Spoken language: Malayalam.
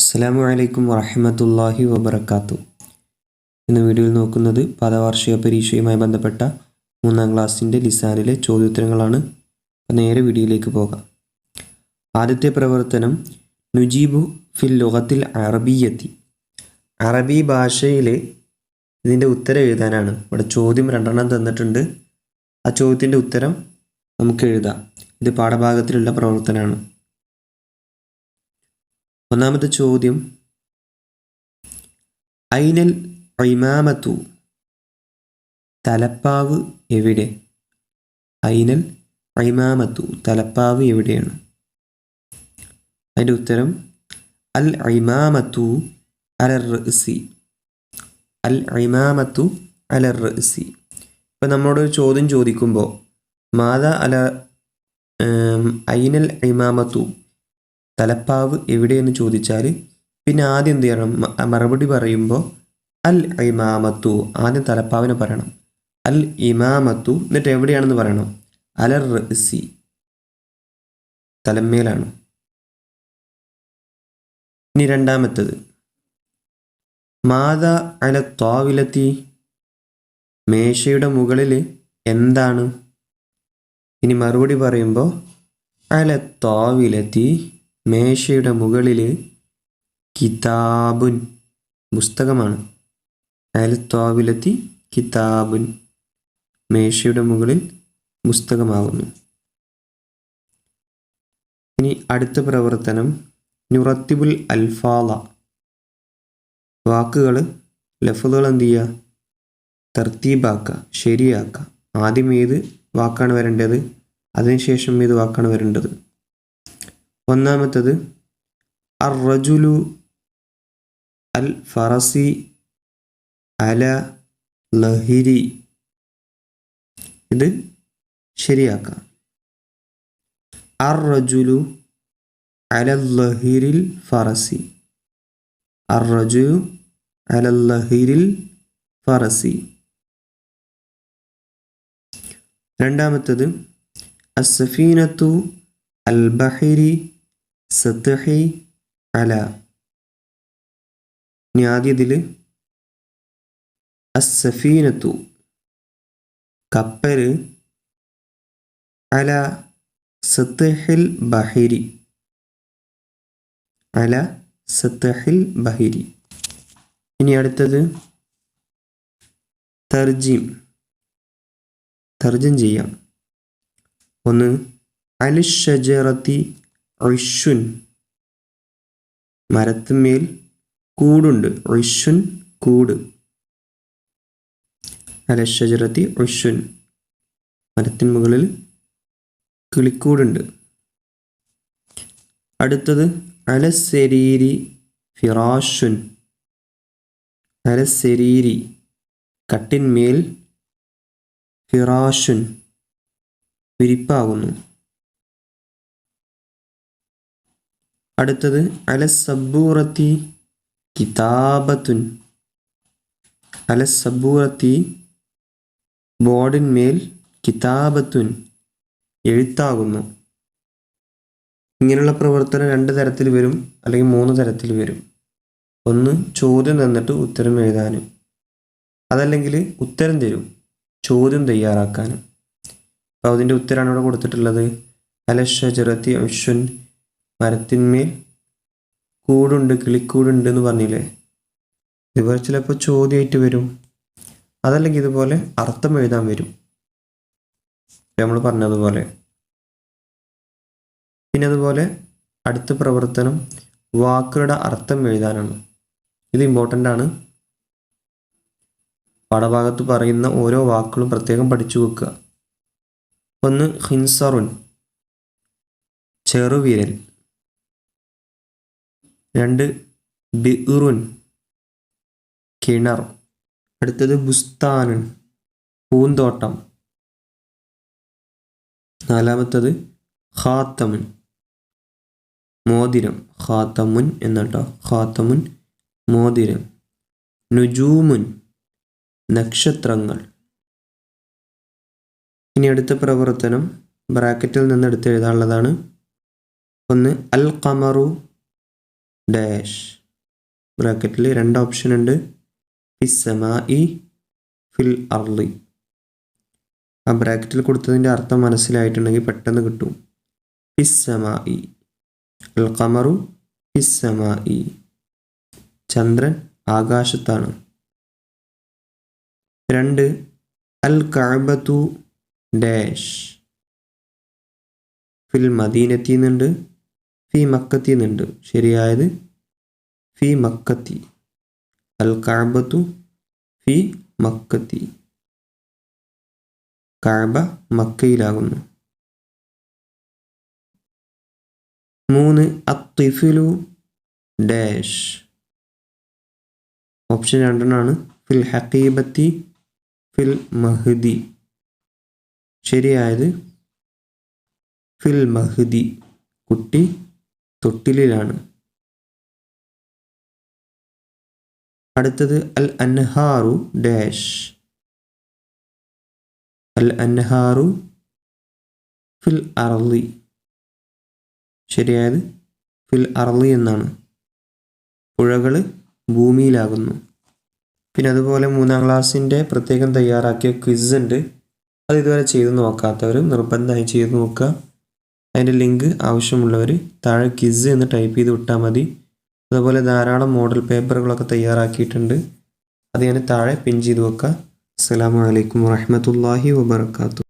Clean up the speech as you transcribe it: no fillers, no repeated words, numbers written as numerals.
അസ്സലാമു അലൈക്കും വറഹ്മത്തുള്ളാഹി വബറകാതുഹു. ഇന്ന് വീഡിയോയിൽ നോക്കുന്നത് പദവാർഷിക പരീക്ഷയുമായി ബന്ധപ്പെട്ട 3-ാം ക്ലാസ്സിൻ്റെ ലിസാനിലെ ചോദ്യോത്തരങ്ങളാണ്. നേരെ വീഡിയോയിലേക്ക് പോകാം. ആദ്യത്തെ പ്രവർത്തനം നുജീബു ഫിൽ ലുഗത്തിൽ അറബിയ്യത്തി. അറബി ഭാഷയിൽ ഇതിൻ്റെ ഉത്തരം എഴുതാനാണ്. ഇവിടെ ചോദ്യം 2 തന്നിട്ടുണ്ട്. ആ ചോദ്യത്തിൻ്റെ ഉത്തരം നമുക്ക് എഴുതാം. ഇത് പാഠഭാഗത്തിലുള്ള പ്രവർത്തനമാണ്. ഒന്നാമത്തെ ചോദ്യം, ഐനൽ ഇമാമത്തു, തലപ്പാവ് എവിടെ? ഐനൽ ഇമാമത്തു, തലപ്പാവ് എവിടെയാണ്? അതിൻ്റെ ഉത്തരം അൽ ഇമാമത്തു അലർ റഅ്സി. അൽ ഇമാമത്തു അലർ റഅ്സി. ഇപ്പം നമ്മളോട് ഒരു ചോദ്യം ചോദിക്കുമ്പോൾ മാതാ അല ഐനൽ ഇമാമത്തു, തലപ്പാവ് എവിടെയെന്ന് ചോദിച്ചാൽ പിന്നെ ആദ്യം എന്ത് ചെയ്യണം? മറുപടി പറയുമ്പോൾ അൽ ഇമാമത്തു, ആദ്യം തലപ്പാവിനെ പറയണം. അൽ ഇമാമത്തു, എന്നിട്ട് എവിടെയാണെന്ന് പറയണം. അലർ റഅ്സി, തലമ്മേലാണ്. ഇനി രണ്ടാമത്തത്, മാദാ അല ത്വാവിലത്തി, മേശയുടെ മുകളിൽ എന്താണ്? ഇനി മറുപടി പറയുമ്പോൾ അല ത്വാവിലത്തി, മേശയുടെ മുകളിൽ കിതാബുൻ, പുസ്തകമാണ്. അല ത്വാവിലത്തി കിതാബുൻ, മേശയുടെ മുകളിൽ പുസ്തകമാകുന്നു. ഇനി അടുത്ത പ്രവർത്തനം നുറത്തിബുൽ അൽഫാള, വാക്കുകൾ ലഫ്ളുകൾ എന്ത് ചെയ്യുക? തർത്തീബാക്കുക, ശരിയാക്കുക. ആദ്യം ഏത് വാക്കാണ് വരേണ്ടത്, അതിനുശേഷം ഏത് വാക്കാണ് വരേണ്ടത്. ഒന്നാമത്തത് അർ റജുലു അൽ ഫറസി അല ലഹിരി, ഇത് ശരിയാക്കാം. അർ റജുലു അല ലഹിരിൽ ഫറസി, അർ റജുലു അല ലഹിരിൽ ഫറസി. രണ്ടാമത്തത് അസ്സഫീനത്തു അൽ ബഹിരി സത്ഹി അല. ഇനി ആദ്യതിൽ അസ്സഫീനത്തു, കപ്പൽ, അല സത്ഹിൽ ബഹിരി, അല സത്ഹിൽ ബഹിരി. ഇനി അടുത്തത് തർജിം ചെയ്യാം. ഒന്ന് അലിഷ് ഷജറത്തി ഉഷ്ഷുൻ, മരത്തിന്മേൽ കൂടുണ്ട്. ഉഷ്ഷുൻ, കൂട്. അലിഷ് ഷജറത്തി ഉഷ്ഷുൻ, മരത്തിന് മുകളിൽ കിളിക്കൂടുണ്ട്. അടുത്തത് അലസ്സരീരി ഫിറാഷുൻ, അലസ്സരീരി, കട്ടിന്മേൽ, ഫിറാഷുൻ, വിരിപ്പാകുന്നു. അടുത്തത് അലസ്സബൂറത്തി കിതാബത്തുൻ, അലസ്സബൂറത്തി, ബോർഡിന്മേൽ, കിതാബത്തുൻ, എഴുത്താകുന്നു. ഇങ്ങനെയുള്ള പ്രവർത്തനം 2 തരത്തിൽ വരും, അല്ലെങ്കിൽ 3 തരത്തിൽ വരും. ഒന്ന് ചോദ്യം തന്നിട്ട് ഉത്തരം എഴുതാനും, അതല്ലെങ്കിൽ ഉത്തരം തരും ചോദ്യം തയ്യാറാക്കാനും. അപ്പോൾ അതിൻ്റെ ഉത്തരമാണ് ഇവിടെ കൊടുത്തിട്ടുള്ളത്. അലഷജറത്തി ഉഷ്ഷുൻ, മരത്തിന്മേൽ കൂടുണ്ട്, കിളിക്കൂടുണ്ട് എന്ന് പറഞ്ഞില്ലേ. ഇതുപോലെ ചിലപ്പോൾ ചോദ്യമായിട്ട് വരും, അതല്ലെങ്കിൽ ഇതുപോലെ അർത്ഥം എഴുതാൻ വരും, നമ്മൾ പറഞ്ഞതുപോലെ. പിന്നെ അതുപോലെ അടുത്ത പ്രവർത്തനം വാക്കുകളുടെ അർത്ഥം എഴുതാനാണ്. ഇത് ഇമ്പോർട്ടൻ്റ് ആണ്. പാഠഭാഗത്ത് പറയുന്ന ഓരോ വാക്കുകളും പ്രത്യേകം പഠിച്ചു വെക്കുക. ഒന്ന് ഖിൻസറുൻ, ചെറുവിരൽ. 2 ബിഉറുൻ, കിണർ. അടുത്തത് ബുസ്താനുൻ, പൂന്തോട്ടം. 4-മത്തത് ഖാത്തമുൻ, മോതിരം. ഖാത്തമുൻ എന്നട്ടോ, ഖാത്തമുൻ, മോതിരം. നുജൂമുൻ, നക്ഷത്രങ്ങൾ. ഇനി അടുത്ത പ്രവർത്തനം ബ്രാക്കറ്റിൽ നിന്ന് എടുത്ത് എഴുതാനുള്ളതാണ്. ഒന്ന് അൽ ഖമറു ഡാഷ്, ബ്രാക്കറ്റിൽ 2 ഓപ്ഷൻ ഉണ്ട്. ഫിസ്സമാഇ, ഫിൽ അർളി. ആ ബ്രാക്കറ്റിൽ കൊടുത്തതിൻ്റെ അർത്ഥം മനസ്സിലായിട്ടുണ്ടെങ്കിൽ പെട്ടെന്ന് കിട്ടും. ഫിസ്സമാഇ, അൽ ഖമറു ഫിസ്സമാഇ, ചന്ദ്രൻ ആകാശത്താണ്. 2 അൽ കഅബത്തു ഡാഷ്. ഫിൽ മദീനത്തി എന്നുണ്ട്, ഫി മക്കത്തി എന്നുണ്ട്. ശരിയായത് ഫി മക്കത്തി. അൽ കഅബത്തു ഫി മക്കത്തി. കഅബ മക്കയിലാകുന്നു. 3 അത്തിഫിലു ഡാഷ്. ഓപ്ഷൻ 2 ഫിൽ ഹഖീബത്തി, ഫിൽ മഹ്ദി. ശരിയായത് ഫിൽ മഹ്ദി, കുട്ടി തൊട്ടിലിലാണ്. അടുത്തത് അൽ അൻഹാറു ഡാഷ്. അൽ അൻഹാറു ഫിൽ അർളി. ശരിയായത് ഫിൽ അർളി എന്നാണ്. പുഴകൾ ഭൂമിയിലാകുന്നു. പിന്നെ അതുപോലെ 3-ാം ക്ലാസ്സിൻ്റെ പ്രത്യേകം തയ്യാറാക്കിയ ക്വിസ് ഉണ്ട്. അത് ഇതുവരെ ചെയ്ത് നോക്കാത്തവർ നിർബന്ധമായി ചെയ്ത് നോക്കുക. അതിൻ്റെ ലിങ്ക് ആവശ്യമുള്ളവർ താഴെ ക്വിസ് എന്ന് ടൈപ്പ് ചെയ്ത് വിട്ടാൽ മതി. അതുപോലെ ധാരാളം മോഡൽ പേപ്പറുകളൊക്കെ തയ്യാറാക്കിയിട്ടുണ്ട്. അത് ഞാൻ താഴെ പിൻ ചെയ്ത് വെക്കുക. അസ്സലാമു അലൈക്കും വറഹ്മത്തുള്ളാഹി വബറകാതുഹു.